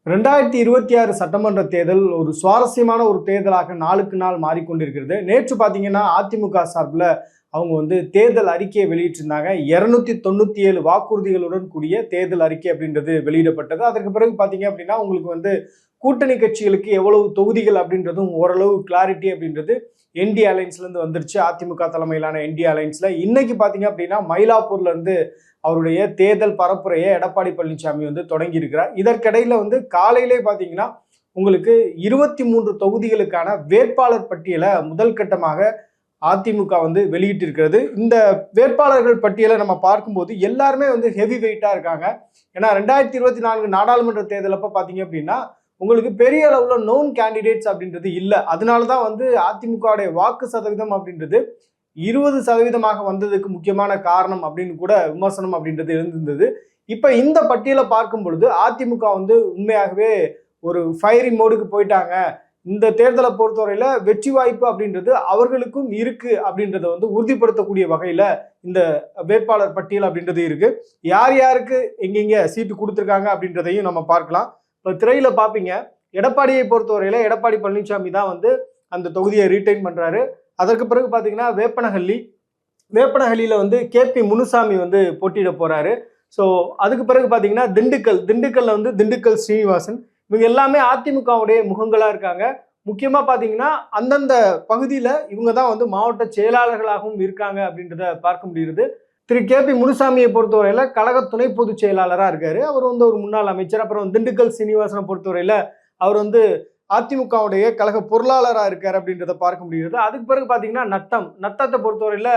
2026 சட்டமன்ற தேர்தல் ஒரு சுவாரஸ்யமான ஒரு தேர்தலாக நாளுக்கு நாள் மாறிக்கொண்டிருக்கிறது. நேற்று பார்த்தீங்கன்னா அதிமுக சார்பில் அவங்க தேர்தல் அறிக்கையை வெளியிட்டிருந்தாங்க. 297 வாக்குறுதிகளுடன் கூடிய தேர்தல் அறிக்கை அப்படின்றது வெளியிடப்பட்டது. அதற்கு பிறகு பார்த்தீங்க அப்படின்னா உங்களுக்கு கூட்டணி கட்சிகளுக்கு எவ்வளவு தொகுதிகள் அப்படின்றதும் ஓரளவு கிளாரிட்டி அப்படின்றது என்டி அலைன்ஸ்லேருந்து வந்துருச்சு. அதிமுக தலைமையிலான என்டி அலைன்ஸ்ல இன்னைக்கு பார்த்தீங்க அப்படின்னா மயிலாப்பூர்ல இருந்து அவருடைய தேர்தல் பரப்புரையை எடப்பாடி பழனிசாமி தொடங்கி இருக்கிறார். இதற்கிடையில காலையிலே பார்த்தீங்கன்னா உங்களுக்கு 23 தொகுதிகளுக்கான வேட்பாளர் பட்டியலை முதல் கட்டமாக அதிமுக வெளியிட்டிருக்கிறது. இந்த வேட்பாளர்கள் பட்டியலை நம்ம பார்க்கும்போது எல்லாருமே ஹெவி வெயிட்டா இருக்காங்க. ஏன்னா 2024 நாடாளுமன்ற தேர்தலப்ப பார்த்தீங்க அப்படின்னா உங்களுக்கு பெரிய அளவுல நோன் கேண்டிடேட்ஸ் அப்படின்றது இல்லை. அதனாலதான் அதிமுகவுடைய வாக்கு சதவீதம் அப்படின்றது 20% வந்ததுக்கு முக்கியமான காரணம் அப்படின்னு கூட விமர்சனம் அப்படின்றது இருந்திருந்தது. இப்ப இந்த பட்டியலை பார்க்கும் பொழுது அதிமுக உண்மையாகவே ஒரு ஃபயரி மோடுக்கு போயிட்டாங்க. இந்த தேர்தலை பொறுத்தவரையில வெற்றி வாய்ப்பு அப்படின்றது அவர்களுக்கும் இருக்கு அப்படின்றத உறுதிப்படுத்தக்கூடிய வகையில இந்த வேட்பாளர் பட்டியல் அப்படின்றது இருக்கு. யார் யாருக்கு எங்கெங்க சீட்டு கொடுத்துருக்காங்க அப்படின்றதையும் நம்ம பார்க்கலாம். இப்போ திரையில பார்ப்பீங்க, எடப்பாடியை பொறுத்தவரையில எடப்பாடி பழனிசாமி தான் அந்த தொகுதியை ரீட்டைன் பண்றாரு. அதற்கு பிறகு பார்த்தீங்கன்னா வேப்பனஹள்ளியில கேபி முனுசாமி போட்டியிட போறாரு. ஸோ அதுக்கு பிறகு பார்த்தீங்கன்னா திண்டுக்கல்ல திண்டுக்கல் ஸ்ரீனிவாசன், இவங்க எல்லாமே அதிமுகவுடைய முகங்களா இருக்காங்க. முக்கியமா பார்த்தீங்கன்னா அந்தந்த பகுதியில இவங்க தான் மாவட்ட செயலாளர்களாகவும் இருக்காங்க அப்படின்றத பார்க்க முடியுது. திரு கேபி முனுசாமியை பொறுத்தவரையில கழக துணை பொதுச் செயலாளராக இருக்காரு. அவர் ஒரு முன்னாள் அமைச்சர். அப்புறம் திண்டுக்கல் சீனிவாசனை பொறுத்தவரையில அவர் அதிமுகவுடைய கழக பொருளாளராக இருக்காரு அப்படின்றத பார்க்க முடியுது. அதுக்கு பிறகு பார்த்தீங்கன்னா நத்தத்தை பொறுத்தவரையில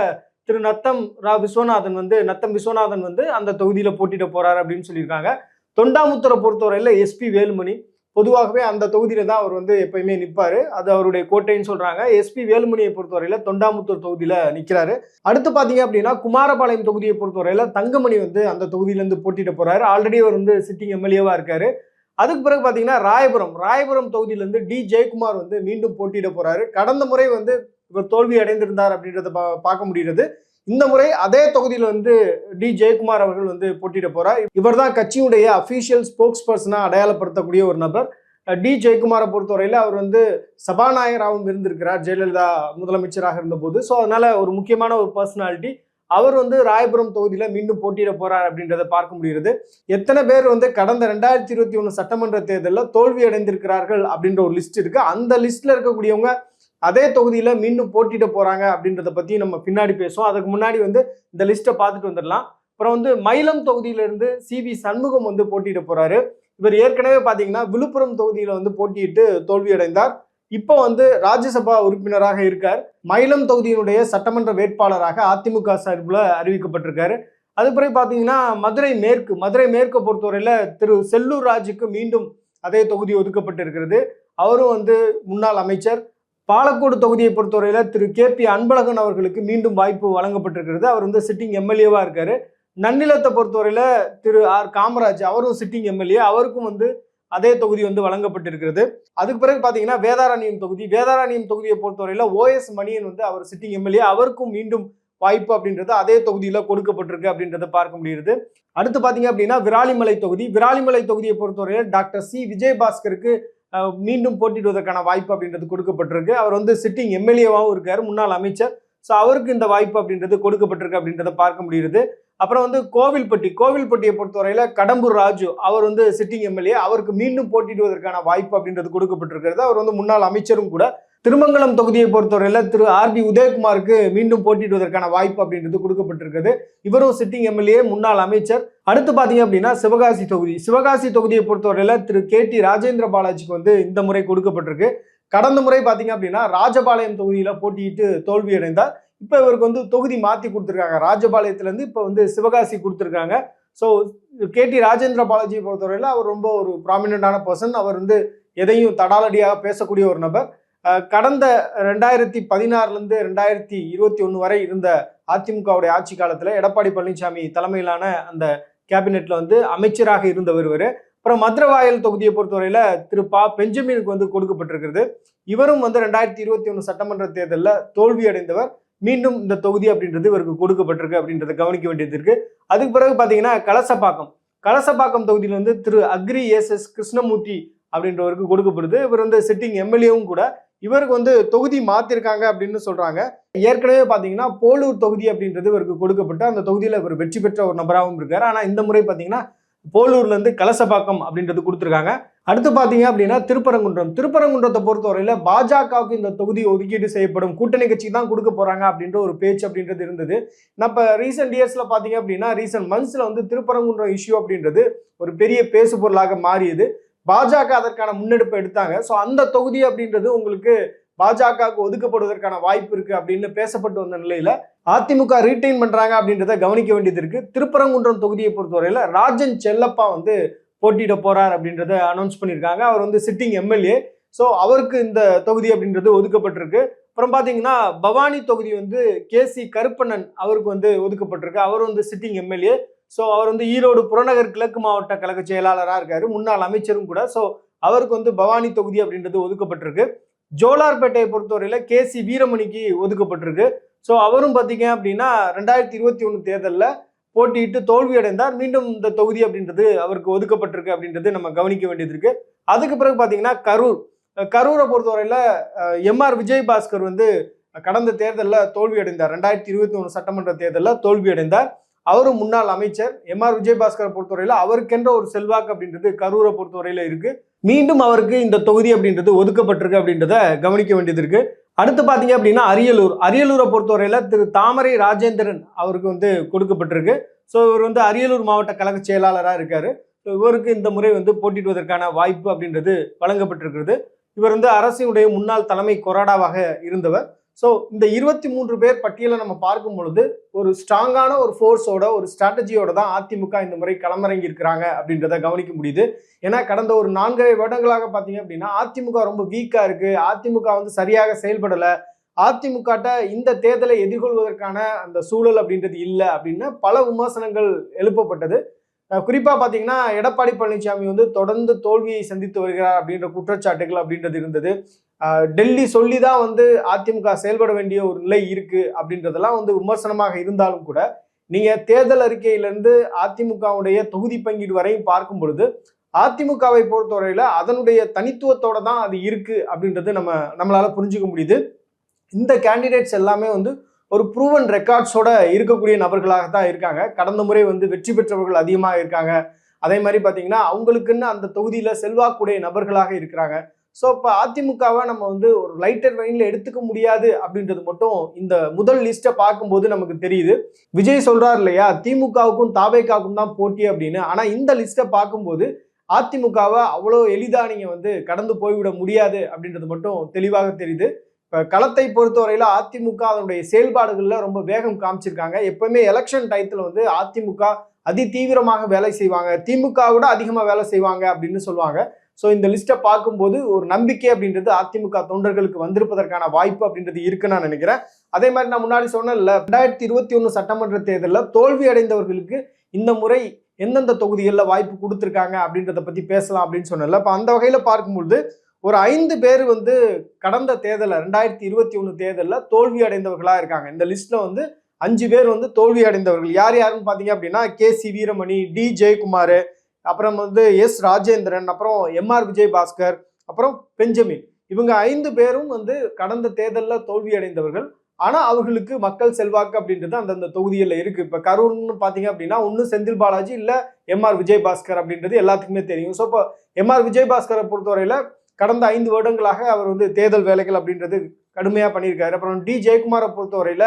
திரு நத்தம் விஸ்வநாதன் அந்த தொகுதியில போட்டியிட போறாரு அப்படின்னு சொல்லியிருக்காங்க. தொண்டாமுத்தரை பொறுத்தவரையில எஸ்பி வேலுமணி, பொதுவாகவே அந்த தொகுதியில தான் அவர் எப்பயுமே நிற்பாரு. அது அவருடைய கோட்டைன்னு சொல்றாங்க. எஸ்பி வேலுமணியை பொறுத்தவரையில தொண்டாமுத்தூர் தொகுதியில நிற்கிறாரு. அடுத்து பாத்தீங்க அப்படின்னா குமாரபாளையம் தொகுதியை பொறுத்தவரையில தங்கமணி அந்த தொகுதியில இருந்து போட்டியிட போறாரு. ஆல்ரெடி அவர் சிட்டிங் எம்எல்ஏவா இருக்காரு. அதுக்கு பிறகு பாத்தீங்கன்னா ராயபுரம் தொகுதியில இருந்து டி ஜெயக்குமார் மீண்டும் போட்டியிட போறாரு. கடந்த முறை இவர் தோல்வி அடைந்திருந்தார் அப்படின்றத பார்க்க முடிகிறது. இந்த முறை அதே தொகுதியில டி ஜெயக்குமார் அவர்கள் போட்டியிட போறார். இவர் தான் கட்சியுடைய அபிஷியல் ஸ்போக்ஸ் பர்சனா அடையாளப்படுத்தக்கூடிய ஒரு நபர். டி ஜெயக்குமாரை பொறுத்தவரையில அவர் சபாநாயகராகவும் இருந்திருக்கிறார் ஜெயலலிதா முதலமைச்சராக இருந்தபோது. ஸோ அதனால ஒரு முக்கியமான ஒரு பர்சனாலிட்டி. அவர் ராயபுரம் தொகுதியில மீண்டும் போட்டியிட போறார் அப்படின்றத பார்க்க முடிகிறது. எத்தனை பேர் கடந்த 2021 சட்டமன்ற தேர்தலில் தோல்வி அடைந்திருக்கிறார்கள் அப்படின்ற ஒரு லிஸ்ட் இருக்கு. அந்த லிஸ்ட்ல இருக்கக்கூடியவங்க அதே தொகுதியில மீண்டும் போட்டியிட போறாங்க அப்படின்றத பத்தி நம்ம பின்னாடி பேசுவோம். அதுக்கு முன்னாடி இந்த லிஸ்ட்டை பார்த்துட்டு வந்துடலாம். அப்புறம் மயிலம் தொகுதியில இருந்து சி.வி. சண்முகம் போட்டியிட போறாரு. இவர் ஏற்கனவே பாத்தீங்கன்னா விழுப்புரம் தொகுதியில போட்டியிட்டு தோல்வி அடைந்தார். இப்போ ராஜ்யசபா உறுப்பினராக இருக்கார். மயிலம் தொகுதியினுடைய சட்டமன்ற வேட்பாளராக அதிமுக சார்பில் அறிவிக்கப்பட்டிருக்காரு. அது பிறகு பாத்தீங்கன்னா மதுரை மேற்கை பொறுத்தவரையில திரு செல்லூர் ராஜுக்கு மீண்டும் அதே தொகுதி ஒதுக்கப்பட்டிருக்கிறது. அவரும் முன்னாள் அமைச்சர். பாலக்கோடு தொகுதியை பொறுத்தவரையில திரு கே.பி. அன்பழகன் அவர்களுக்கு மீண்டும் வாய்ப்பு வழங்கப்பட்டிருக்கிறது. அவர் சிட்டிங் எம்எல்ஏவா இருக்காரு. நன்னிலத்தை பொறுத்தவரையில திரு ஆர் காமராஜ், அவரும் சிட்டிங் எம்எல்ஏ. அவருக்கும் அதே தொகுதி வழங்கப்பட்டிருக்கிறது. அதுக்கு பிறகு பாத்தீங்கன்னா வேதாரண்யம் தொகுதியை பொறுத்தவரையில ஓஎஸ் மணியன் அவர் சிட்டிங் எம்எல்ஏ. அவருக்கும் மீண்டும் வாய்ப்பு அப்படின்றது அதே தொகுதியில கொடுக்கப்பட்டிருக்கு அப்படின்றத பார்க்க முடியுது. அடுத்து பாத்தீங்க அப்படின்னா விராலிமலை தொகுதியை பொறுத்தவரையில டாக்டர் சி விஜயபாஸ்கருக்கு மீண்டும் போட்டியிடுவதற்கான வாய்ப்பு அப்படின்றது கொடுக்கப்பட்டிருக்கு. அவர் சிட்டிங் எம்எல்ஏவாகவும் இருக்காரு, முன்னாள் அமைச்சர். ஸோ அவருக்கு இந்த வாய்ப்பு அப்படின்றது கொடுக்கப்பட்டிருக்கு அப்படின்றத பார்க்க முடியுது. அப்புறம் கோவில்பட்டியை பொறுத்தவரையில கடம்பூர் ராஜு, அவர் சிட்டிங் எம்எல்ஏ. அவருக்கு மீண்டும் போட்டியிடுவதற்கான வாய்ப்பு அப்படின்றது கொடுக்கப்பட்டிருக்கிறது. அவர் முன்னாள் அமைச்சரும் கூட. திருமங்கலம் தொகுதியை பொறுத்தவரையில திரு ஆர்.பி. உதயகுமாருக்கு மீண்டும் போட்டியிடுவதற்கான வாய்ப்பு அப்படின்றது கொடுக்கப்பட்டிருக்கிறது. இவரும் சிட்டிங் எம்எல்ஏ, முன்னாள் அமைச்சர். அடுத்து பாத்தீங்க அப்படின்னா சிவகாசி தொகுதியை பொறுத்தவரையில திரு கே.டி. ராஜேந்திர பாலாஜிக்கு இந்த முறை கொடுக்கப்பட்டிருக்கு. கடந்த முறை பாத்தீங்க அப்படின்னா ராஜபாளையம் தொகுதியில போட்டியிட்டு தோல்வி அடைந்தார். இப்ப இவருக்கு தொகுதி மாத்தி கொடுத்துருக்காங்க. ராஜபாளையத்துல இருந்து இப்ப சிவகாசி கொடுத்துருக்காங்க. So KT. ராஜேந்திர பாலாஜியை பொறுத்தவரையில அவர் ரொம்ப ஒரு ப்ராமினண்டான பர்சன். அவர் எதையும் தடாலடியாக பேசக்கூடிய ஒரு நபர். கடந்த 2016 2021 வரை இருந்த அதிமுகவுடைய ஆட்சி காலத்துல எடப்பாடி பழனிசாமி தலைமையிலான அந்த கேபினெட்ல அமைச்சராக இருந்தவர் இவர். அப்புறம் மதுரவாயல் தொகுதியை பொறுத்தவரையில திரு பா பெஞ்சமினுக்கு கொடுக்கப்பட்டிருக்கிறது. இவரும் 2021 சட்டமன்ற தேர்தலில் தோல்வி அடைந்தவர். மீண்டும் இந்த தொகுதி அப்படின்றது இவருக்கு கொடுக்கப்பட்டிருக்கு அப்படின்றத கவனிக்க வேண்டியது இருக்கு. அதுக்கு பிறகு பாத்தீங்கன்னா கலசப்பாக்கம் தொகுதியில் வந்து திரு அக்ரி எஸ் கிருஷ்ணமூர்த்தி அப்படின்றவருக்கு கொடுக்கப்படுது. இவர் வந்து சிட்டிங் எம்எல்ஏவும் கூட. இவருக்கு வந்து தொகுதி மாத்திருக்காங்க அப்படின்னு சொல்றாங்க. ஏற்கனவே பாத்தீங்கன்னா போலூர் தொகுதி அப்படின்றது இவருக்கு கொடுக்கப்பட்டு அந்த தொகுதியில இவர் வெற்றி பெற்ற ஒரு நபராகவும் இருக்காரு. ஆனா இந்த முறை பாத்தீங்கன்னா போலூர்ல இருந்து கலசப்பாக்கம் அப்படின்றது கொடுத்துருக்காங்க. அடுத்து பாத்தீங்க அப்படின்னா திருப்பரங்குன்றத்தை பொறுத்தவரையில பாஜகவுக்கு இந்த தொகுதி ஒதுக்கீடு செய்யப்படும், கூட்டணி கட்சி தான் கொடுக்க போறாங்க அப்படின்ற ஒரு பேச்சு அப்படின்றது இருந்தது. நம்ம ரீசெண்ட் இயர்ஸ்ல பாத்தீங்க அப்படின்னா ரீசெண்ட் மந்த்ஸ்ல வந்து திருப்பரங்குன்றம் இஷ்யூ அப்படின்றது ஒரு பெரிய பேசு பொருளாக மாறியது. பாஜக அதற்கான முன்னெடுப்பை எடுத்தாங்க. ஸோ அந்த தொகுதி அப்படின்றது உங்களுக்கு பாஜகவுக்கு ஒதுக்கப்படுவதற்கான வாய்ப்பு இருக்கு அப்படின்னு பேசப்பட்டு வந்த நிலையில அதிமுக ரீட்டைன் பண்றாங்க அப்படின்றத கவனிக்க வேண்டியது இருக்கு. திருப்பரங்குன்றம் தொகுதியை பொறுத்தவரையில ராஜன் செல்லப்பா வந்து போட்டியிட போறார் அப்படின்றத அனௌன்ஸ் பண்ணியிருக்காங்க. அவர் வந்து சிட்டிங் எம்எல்ஏ. ஸோ அவருக்கு இந்த தொகுதி அப்படின்றது ஒதுக்கப்பட்டிருக்கு. அப்புறம் பாத்தீங்கன்னா பவானி தொகுதி வந்து KC கருப்பண்ணன் அவருக்கு வந்து ஒதுக்கப்பட்டிருக்கு. அவர் வந்து சிட்டிங் எம்எல்ஏ. ஸோ அவர் வந்து ஈரோடு புறநகர் கிழக்கு மாவட்ட கழக செயலாளராக இருக்காரு, முன்னாள் அமைச்சரும் கூட. ஸோ அவருக்கு வந்து பவானி தொகுதி அப்படின்றது ஒதுக்கப்பட்டிருக்கு. ஜோலார்பேட்டையை பொறுத்தவரையில KC வீரமணிக்கு ஒதுக்கப்பட்டிருக்கு. ஸோ அவரும் பார்த்தீங்க அப்படின்னா 2021 தேர்தலில் போட்டியிட்டு தோல்வி அடைந்தார். மீண்டும் இந்த தொகுதி அப்படின்றது அவருக்கு ஒதுக்கப்பட்டிருக்கு அப்படின்றது நம்ம கவனிக்க வேண்டியது இருக்கு. அதுக்கு பிறகு பார்த்தீங்கன்னா கரூரை பொறுத்தவரையில MR விஜயபாஸ்கர் வந்து கடந்த தேர்தலில் தோல்வி அடைந்தார். 2021 சட்டமன்ற தேர்தலில் தோல்வி அடைந்தார். அவரும் முன்னாள் அமைச்சர். MR விஜயபாஸ்கரை பொறுத்தவரையில அவருக்கென்ற ஒரு செல்வாக்கு அப்படின்றது கரூரை பொறுத்தவரையில இருக்கு. மீண்டும் அவருக்கு இந்த தொகுதி அப்படின்றது ஒதுக்கப்பட்டிருக்கு அப்படின்றத கவனிக்க வேண்டியது இருக்கு. அடுத்து பாத்தீங்க அப்படின்னா அரியலூரை பொறுத்தவரையில திரு தாமரை ராஜேந்திரன் அவருக்கு வந்து கொடுக்கப்பட்டிருக்கு. ஸோ இவர் வந்து அரியலூர் மாவட்ட கழக செயலாளராக இருக்காரு. இவருக்கு இந்த முறை வந்து போட்டியிடுவதற்கான வாய்ப்பு அப்படின்றது வழங்கப்பட்டிருக்கிறது. இவர் வந்து அரசினுடைய முன்னாள் தலைமை கொறடாவாக இருந்தவர். ஸோ இந்த 23 பேர் பட்டியலை நம்ம பார்க்கும் பொழுது ஒரு ஸ்ட்ராங்கான ஒரு ஃபோர்ஸோட ஒரு ஸ்ட்ராட்டஜியோட தான் அதிமுக இந்த முறை களமிறங்கி இருக்கிறாங்க அப்படின்றத கவனிக்க முடியுது. ஏன்னா கடந்த ஒரு 4.5 வருடங்களாக பார்த்தீங்க அப்படின்னா அதிமுக ரொம்ப வீக்கா இருக்கு, அதிமுக வந்து சரியாக செயல்படலை, அதிமுக இந்த தேர்தலை எதிர்கொள்வதற்கான அந்த சூழல் அப்படின்றது இல்லை அப்படின்னு பல விமர்சனங்கள் எழுப்பப்பட்டது. குறிப்பா பாத்தீங்கன்னா எடப்பாடி பழனிசாமி வந்து தொடர்ந்து தோல்வியை சந்தித்து வருகிறார் அப்படின்ற குற்றச்சாட்டுகள் அப்படின்றது இருந்தது. டெல்லி சொல்லிதான் வந்து அதிமுக செயல்பட வேண்டிய ஒரு நிலை இருக்கு அப்படின்றதெல்லாம் வந்து விமர்சனமாக இருந்தாலும் கூட நீங்க தேர்தல் அறிக்கையிலிருந்து அதிமுகவுடைய தொகுதி பங்கீடு வரையும் பார்க்கும் பொழுது அதிமுகவை பொறுத்தவரையில அதனுடைய தனித்துவத்தோட தான் அது இருக்கு அப்படின்றது நம்மளால புரிஞ்சுக்க முடியுது. இந்த கேண்டிடேட்ஸ் எல்லாமே வந்து ஒரு ப்ரூவன் ரெக்கார்ட்ஸோட இருக்கக்கூடிய நபர்களாக தான் இருக்காங்க. கடந்த முறை வந்து வெற்றி பெற்றவர்கள் அதிகமாக இருக்காங்க. அதே மாதிரி பார்த்தீங்கன்னா அவங்களுக்குன்னு அந்த தொகுதியில செல்வாக்குடைய நபர்களாக இருக்கிறாங்க. ஸோ இப்போ அதிமுகவை நம்ம வந்து ஒரு லைட்டர் வெயின்ல எடுத்துக்க முடியாது அப்படின்றது மட்டும் இந்த முதல் லிஸ்ட்டை பார்க்கும்போது நமக்கு தெரியுது. விஜய் சொல்றாரு இல்லையா, திமுகவுக்கும் தாவேகாவுக்கும் தான் போட்டி அப்படின்னு. ஆனா இந்த லிஸ்ட்டை பார்க்கும்போது அதிமுகவை அவ்வளோ எளிதா நீங்க வந்து கடந்து போய்விட முடியாது அப்படின்றது மட்டும் தெளிவாக தெரியுது. இப்போ களத்தை பொறுத்தவரையில அதிமுக அதனுடைய செயல்பாடுகள்ல ரொம்ப வேகம் காமிச்சிருக்காங்க. எப்பவுமே எலெக்ஷன் டயத்துல வந்து அதிமுக அதி தீவிரமாக வேலை செய்வாங்க, திமுக விட அதிகமா வேலை செய்வாங்க அப்படின்னு சொல்லுவாங்க. ஸோ இந்த லிஸ்ட்டை பார்க்கும்போது ஒரு நம்பிக்கை அப்படின்றது அதிமுக தொண்டர்களுக்கு வந்திருப்பதற்கான வாய்ப்பு அப்படின்றது இருக்குன்னு நான் நினைக்கிறேன். அதே மாதிரி நான் முன்னாடி சொன்னேன்ல 2021 சட்டமன்ற தேர்தலில் தோல்வி அடைந்தவர்களுக்கு இந்த முறை எந்தெந்த தொகுதிகளில் வாய்ப்பு கொடுத்துருக்காங்க அப்படின்றத பத்தி பேசலாம் அப்படின்னு சொன்னேன்ல. இப்போ அந்த வகையில பார்க்கும்பொழுது ஒரு 5 பேர் வந்து கடந்த தேர்தலில் 2021 தேர்தலில் தோல்வி அடைந்தவர்களா இருக்காங்க. இந்த லிஸ்ட்ல வந்து 5 பேர் வந்து தோல்வி அடைந்தவர்கள். யாருன்னு பாத்தீங்க அப்படின்னா KC வீரமணி, D ஜெயக்குமார், அப்புறம் வந்து S ராஜேந்திரன், அப்புறம் MR விஜயபாஸ்கர், அப்புறம் பெஞ்சமின். இவங்க 5 பேரும் வந்து கடந்த தேர்தலில் தோல்வி அடைந்தவர்கள். ஆனா அவர்களுக்கு மக்கள் செல்வாக்கு அப்படின்றது அந்தந்த தொகுதிகளில் இருக்கு. இப்ப கரூர்னு பாத்தீங்க அப்படின்னா ஒன்னு செந்தில் பாலாஜி இல்ல MR விஜயபாஸ்கர் அப்படின்றது எல்லாத்துக்குமே தெரியும். ஸோ இப்போ MR விஜயபாஸ்கரை பொறுத்தவரையில கடந்த 5 வருடங்களாக அவர் வந்து தேர்தல் வேலைகள் அப்படின்றது கடுமையா பண்ணியிருக்காரு. அப்புறம் D ஜெயக்குமாரை பொறுத்தவரையில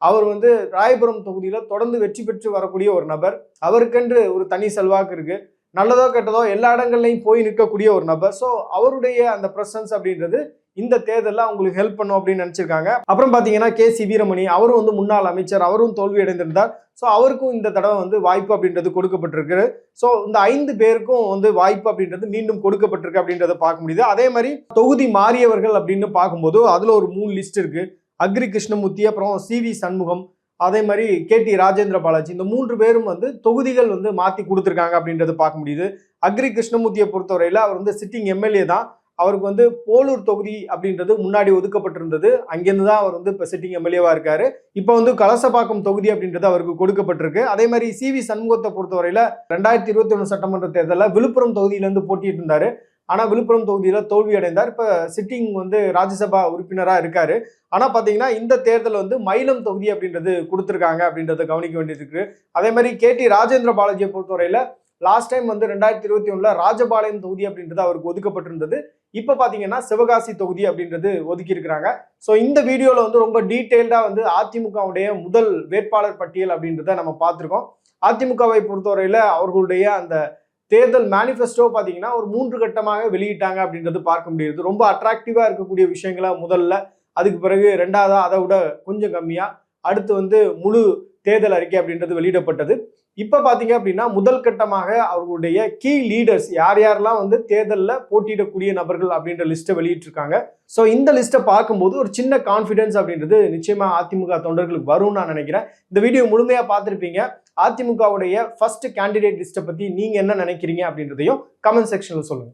அவர் வந்து ராயபுரம் தொகுதியில தொடர்ந்து வெற்றி பெற்று வரக்கூடிய ஒரு நபர். அவருக்கென்று ஒரு தனி செல்வாக்கு இருக்கு. நல்லதோ கெட்டதோ எல்லா இடங்கள்லையும் போய் நிற்கக்கூடிய ஒரு நபர். ஸோ அவருடைய அந்த பிரசன்ஸ் அப்படின்றது இந்த தேர்தலில் அவங்களுக்கு ஹெல்ப் பண்ணும் அப்படின்னு நினைச்சிருக்காங்க. அப்புறம் பார்த்தீங்கன்னா KC வீரமணி, அவரும் வந்து முன்னாள் அமைச்சர், அவரும் தோல்வி அடைந்திருந்தார். ஸோ அவருக்கும் இந்த தடவை வந்து வாய்ப்பு அப்படின்றது கொடுக்கப்பட்டிருக்கு. ஸோ இந்த 5 பேருக்கும் வந்து வாய்ப்பு அப்படின்றது மீண்டும் கொடுக்கப்பட்டிருக்கு அப்படின்றத பார்க்க முடியுது. அதே மாதிரி தொகுதி மாறியவர்கள் அப்படின்னு பார்க்கும்போது அதுல ஒரு 3 லிஸ்ட் இருக்கு. அக்ரி கிருஷ்ணமூர்த்தி, அப்புறம் CV சண்முகம், அதே மாதிரி KT ராஜேந்திர பாலாஜி. இந்த 3 பேரும் வந்து தொகுதிகள் வந்து மாத்தி கொடுத்துருக்காங்க அப்படின்றத பார்க்க முடியுது. அக்ரி கிருஷ்ணமூர்த்தியை பொறுத்தவரையில அவர் வந்து சிட்டிங் MLA தான். அவருக்கு வந்து போலூர் தொகுதி அப்படின்றது முன்னாடி ஒதுக்கப்பட்டிருந்தது. அங்கிருந்து தான் அவர் வந்து இப்போ சிட்டிங் எம்எல்ஏவா இருக்காரு. இப்போ வந்து கலசப்பாக்கம் தொகுதி அப்படின்றது அவருக்கு கொடுக்கப்பட்டிருக்கு. அதே மாதிரி சி.வி. சண்முகத்தை பொறுத்தவரையில 2021 சட்டமன்ற தேர்தலில் விழுப்புரம் தொகுதியிலிருந்து போட்டிட்டு இருந்தாரு. ஆனா விழுப்புரம் தொகுதியில தோல்வி அடைந்தார். இப்ப சிட்டிங் வந்து ராஜ்யசபா உறுப்பினரா இருக்காரு. ஆனா பாத்தீங்கன்னா இந்த தேர்தல் வந்து மயிலம் தொகுதி அப்படின்றது கொடுத்திருக்காங்க அப்படின்றத கவனிக்க வேண்டியது இருக்கு. அதே மாதிரி கே.டி. ராஜேந்திர பாலாஜியை பொறுத்தவரையில லாஸ்ட் டைம் வந்து 2021 ராஜபாளையம் தொகுதி அப்படின்றது அவருக்கு ஒதுக்கப்பட்டிருந்தது. இப்ப பாத்தீங்கன்னா சிவகாசி தொகுதி அப்படின்றது ஒதுக்கி இருக்கிறாங்க. ஸோ இந்த வீடியோல வந்து ரொம்ப டீட்டெயில்டா வந்து அதிமுகவுடைய முதல் வேட்பாளர் பட்டியல் அப்படின்றத நம்ம பார்த்திருக்கோம். அதிமுகவை பொறுத்தவரையில அவர்களுடைய அந்த தேர்தல் மேனிஃபெஸ்டோ பார்த்தீங்கன்னா ஒரு 3 கட்டமாக வெளியிட்டாங்க அப்படின்றது பார்க்க முடியுது. ரொம்ப அட்ராக்டிவா இருக்கக்கூடிய விஷயங்களா முதல்ல, அதுக்கு பிறகு ரெண்டாவதா அதை விட கொஞ்சம் கம்மியா, அடுத்து வந்து முழு தேர்தல் அறிக்கை அப்படின்றது வெளியிடப்பட்டது. இப்ப பாத்தீங்க அப்படின்னா முதல் கட்டமாக அவர்களுடைய கீ லீடர்ஸ் யார் யாரெல்லாம் வந்து தேர்தலில் போட்டியிடக்கூடிய நபர்கள் அப்படின்ற லிஸ்ட்டை வெளியிட்டிருக்காங்க. ஸோ இந்த லிஸ்ட்டை பார்க்கும்போது ஒரு சின்ன கான்ஃபிடன்ஸ் அப்படின்றது நிச்சயமா அதிமுக தொண்டர்களுக்கு வரும்னு நான் நினைக்கிறேன். இந்த வீடியோ முழுமையா பார்த்துருப்பீங்க. அதிமுகவுடைய ஃபர்ஸ்ட் கேண்டிடேட் லிஸ்ட்டை பத்தி நீங்க என்ன நினைக்கிறீங்க அப்படின்றதையும் கமெண்ட் செக்ஷன்ல சொல்லுங்க.